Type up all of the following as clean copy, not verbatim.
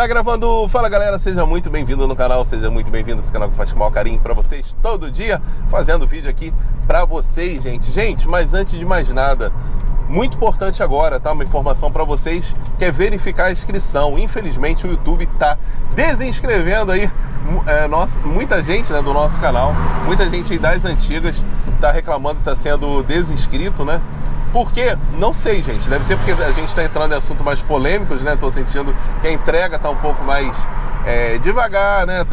Tá gravando? Fala galera, seja muito bem-vindo no canal, seja muito bem-vindo a esse canal que faz com o maior carinho pra vocês todo dia, fazendo vídeo aqui pra vocês, gente. Gente, mas antes de mais nada, muito importante agora, tá? Uma informação pra vocês, que é verificar a inscrição. Infelizmente o YouTube tá desinscrevendo aí muita gente, né, do nosso canal, muita gente aí das antigas tá reclamando que tá sendo desinscrito, né? Por quê? Não sei, gente. Deve ser porque a gente está entrando em assuntos mais polêmicos, né? Tô sentindo que a entrega tá um pouco mais devagar, né?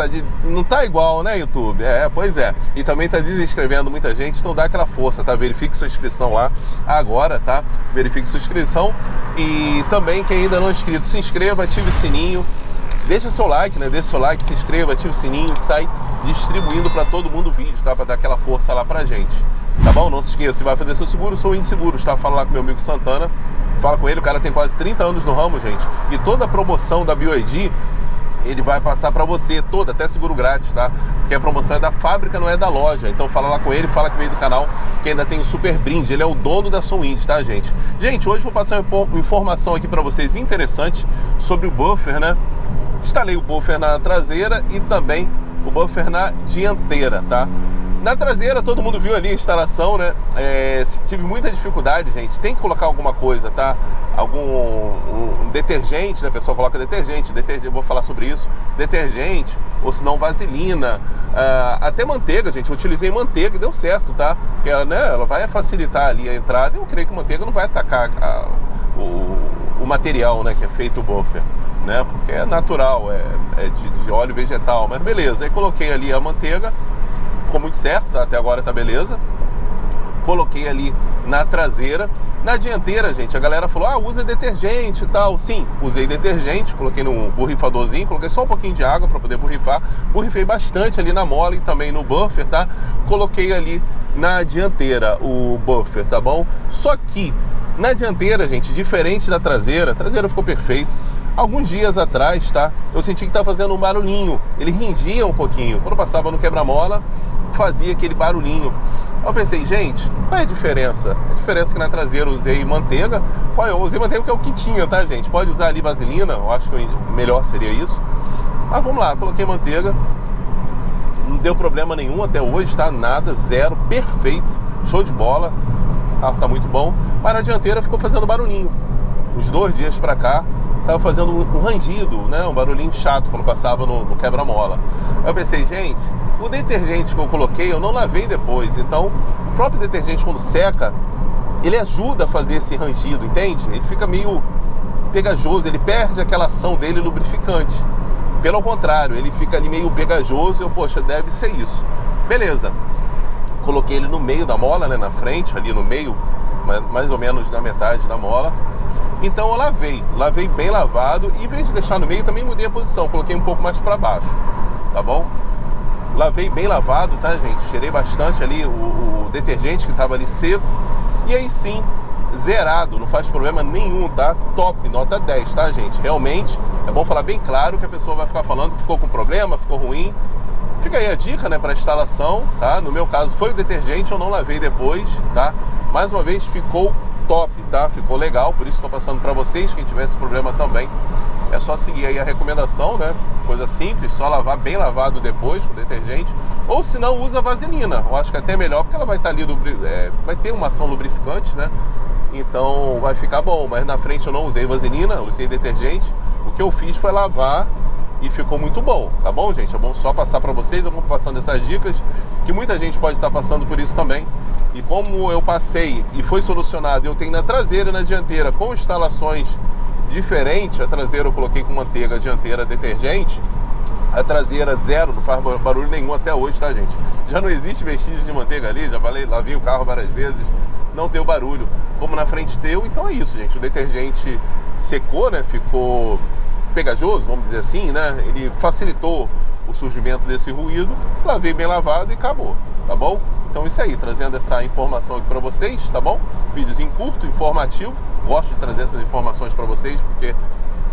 Não tá igual, né, YouTube? Pois é. E também tá desinscrevendo muita gente, então dá aquela força, tá? Verifique sua inscrição lá agora, tá? Verifique sua inscrição. E também, quem ainda não é inscrito, se inscreva, ative o sininho. Deixa seu like, né? Deixa seu like, se inscreva, ative o sininho e sai distribuindo para todo mundo o vídeo, tá? Para dar aquela força lá pra gente. Tá bom? Não se esqueça, se vai fazer seu seguro, sou o Índice Seguros, tá? Fala lá com meu amigo Santana, fala com ele, o cara tem quase 30 anos no ramo, gente. E toda a promoção da BioID, ele vai passar pra você, toda, até seguro grátis, tá? Porque a promoção é da fábrica, não é da loja. Então fala lá com ele, fala que veio do canal, que ainda tem um super brinde. Ele é o dono da SoulWind, tá, gente? Gente, hoje vou passar uma informação aqui pra vocês interessante sobre o buffer, né? Instalei o buffer na traseira e também o buffer na dianteira, tá? Na traseira, todo mundo viu ali a instalação, né? Tive muita dificuldade, gente. Tem que colocar alguma coisa, tá? Um detergente, né? A pessoa coloca detergente, vou falar sobre isso. Detergente, ou se não vaselina. Até manteiga, gente. Eu utilizei manteiga e deu certo, tá? Porque ela vai facilitar ali a entrada. Eu creio que manteiga não vai atacar o material, né? Que é feito o buffer, né? Porque é natural, é de óleo vegetal. Mas beleza, aí coloquei ali a manteiga. Ficou muito certo, tá? Até agora tá beleza. Coloquei ali na traseira. Na dianteira, gente, a galera falou, usa detergente e tal. Sim, usei detergente, coloquei no borrifadorzinho, coloquei só um pouquinho de água para poder borrifar. Borrifei bastante ali na mola e também no buffer, tá? Coloquei ali na dianteira o buffer, tá bom? Só que na dianteira, gente, diferente da traseira, a traseira ficou perfeito. Alguns dias atrás, tá? Eu senti que tava fazendo um barulhinho. Ele ringia um pouquinho. Quando passava no quebra-mola, fazia aquele barulhinho. Eu pensei, gente, qual é a diferença? A diferença é que na traseira eu usei manteiga. Eu usei manteiga porque é o que tinha, tá, gente? Pode usar ali vaselina, eu acho que o melhor seria isso. Mas vamos lá, coloquei manteiga. Não deu problema nenhum até hoje, tá? Nada, zero, perfeito. Show de bola. O carro tá muito bom. Mas na dianteira ficou fazendo barulhinho. Uns 2 dias pra cá, tava fazendo um rangido, né? Um barulhinho chato quando passava no quebra-mola. Eu pensei, gente, o detergente que eu coloquei, eu não lavei depois. Então, o próprio detergente, quando seca, ele ajuda a fazer esse rangido, entende? Ele fica meio pegajoso, ele perde aquela ação dele lubrificante. Pelo contrário, ele fica ali meio pegajoso. Poxa, deve ser isso. Beleza. Coloquei ele no meio da mola, né? Na frente, ali no meio, mais ou menos na metade da mola. Então eu lavei bem lavado e em vez de deixar no meio, também mudei a posição, coloquei um pouco mais para baixo, tá bom? Lavei bem lavado, tá, gente? Tirei bastante ali o detergente que estava ali seco e aí sim, zerado, não faz problema nenhum, tá? Top, nota 10, tá, gente? Realmente, é bom falar bem claro que a pessoa vai ficar falando que ficou com problema, ficou ruim. Fica aí a dica, né, para instalação, tá? No meu caso foi o detergente, eu não lavei depois, tá? Mais uma vez, ficou top, tá? Ficou legal, por isso estou passando para vocês. Quem tiver esse problema também, é só seguir aí a recomendação, né? Coisa simples, só lavar bem lavado depois com detergente, ou se não, usa vaselina. Eu acho que é até melhor, porque ela vai estar ali, vai ter uma ação lubrificante, né? Então vai ficar bom, mas na frente eu não usei vaselina, eu usei detergente. O que eu fiz foi lavar e ficou muito bom, tá bom, gente? É bom só passar para vocês, eu vou passando essas dicas, que muita gente pode estar passando por isso também. E como eu passei e foi solucionado, eu tenho na traseira e na dianteira com instalações diferentes. A traseira eu coloquei com manteiga, a dianteira detergente. A traseira zero, não faz barulho nenhum até hoje, tá, gente? Já não existe vestígio de manteiga ali, já lavei o carro várias vezes, não deu barulho. Como na frente deu, então é isso, gente. O detergente secou, né? Ficou pegajoso, vamos dizer assim, né? Ele facilitou o surgimento desse ruído. Lavei bem lavado e acabou, tá bom? Então isso aí, trazendo essa informação aqui para vocês, tá bom? Videozinho curto, informativo. Gosto de trazer essas informações para vocês, porque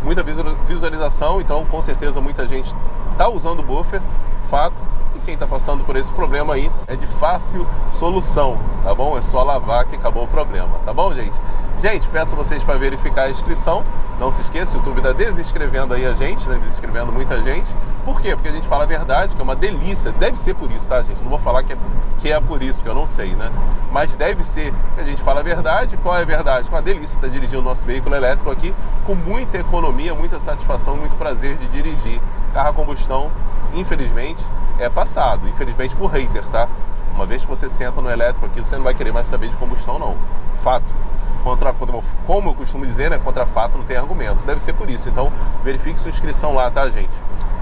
muita visualização, então com certeza muita gente tá usando o buffer, fato. E quem tá passando por esse problema aí é de fácil solução, tá bom? É só lavar que acabou o problema, tá bom, gente? Gente, peço a vocês para verificar a inscrição. Não se esqueça, o YouTube está desinscrevendo aí a gente, né? Desinscrevendo muita gente. Por quê? Porque a gente fala a verdade, que é uma delícia. Deve ser por isso, tá, gente? Não vou falar que é por isso, porque eu não sei, né? Mas deve ser que a gente fala a verdade. Qual é a verdade? Com a delícia de estar dirigindo o nosso veículo elétrico aqui, com muita economia, muita satisfação, muito prazer de dirigir. Carro a combustão, infelizmente, é passado. Infelizmente por hater, tá? Uma vez que você senta no elétrico aqui, você não vai querer mais saber de combustão, não. Fato. Como eu costumo dizer, né? Contra fato não tem argumento. Deve ser por isso. Então, verifique sua inscrição lá, tá, gente?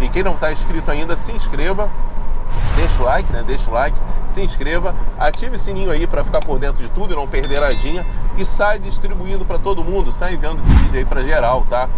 E quem não está inscrito ainda, se inscreva. Deixa o like, né? Deixa o like, se inscreva, ative o sininho aí para ficar por dentro de tudo e não perder nadinha. E sai distribuindo para todo mundo, sai enviando esse vídeo aí para geral, tá?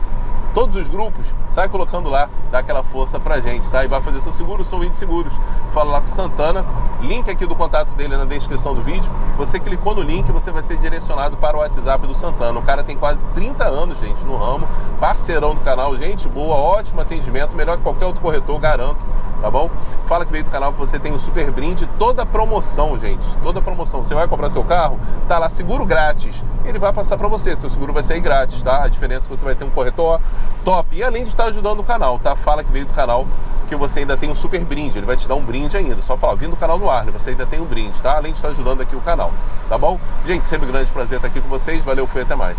Todos os grupos, sai colocando lá, dá aquela força pra gente, tá? E vai fazer seu seguro, são 20 seguros. Fala lá com o Santana, link aqui do contato dele na descrição do vídeo. Você clicou no link, você vai ser direcionado para o WhatsApp do Santana. O cara tem quase 30 anos, gente, no ramo, parceirão do canal, gente boa, ótimo atendimento, melhor que qualquer outro corretor, garanto, tá bom? Fala que veio do canal que você tem o super brinde, toda promoção, gente, toda promoção. Você vai comprar seu carro, tá lá, seguro grátis, ele vai passar para você, seu seguro vai sair grátis, tá? A diferença é que você vai ter um corretor top, e além de estar ajudando o canal, tá? Fala que veio do canal, que você ainda tem um super brinde, ele vai te dar um brinde ainda, só falar, vindo do canal no ar, você ainda tem um brinde, tá? Além de estar ajudando aqui o canal, tá bom? Gente, sempre um grande prazer estar aqui com vocês, valeu, fui, até mais.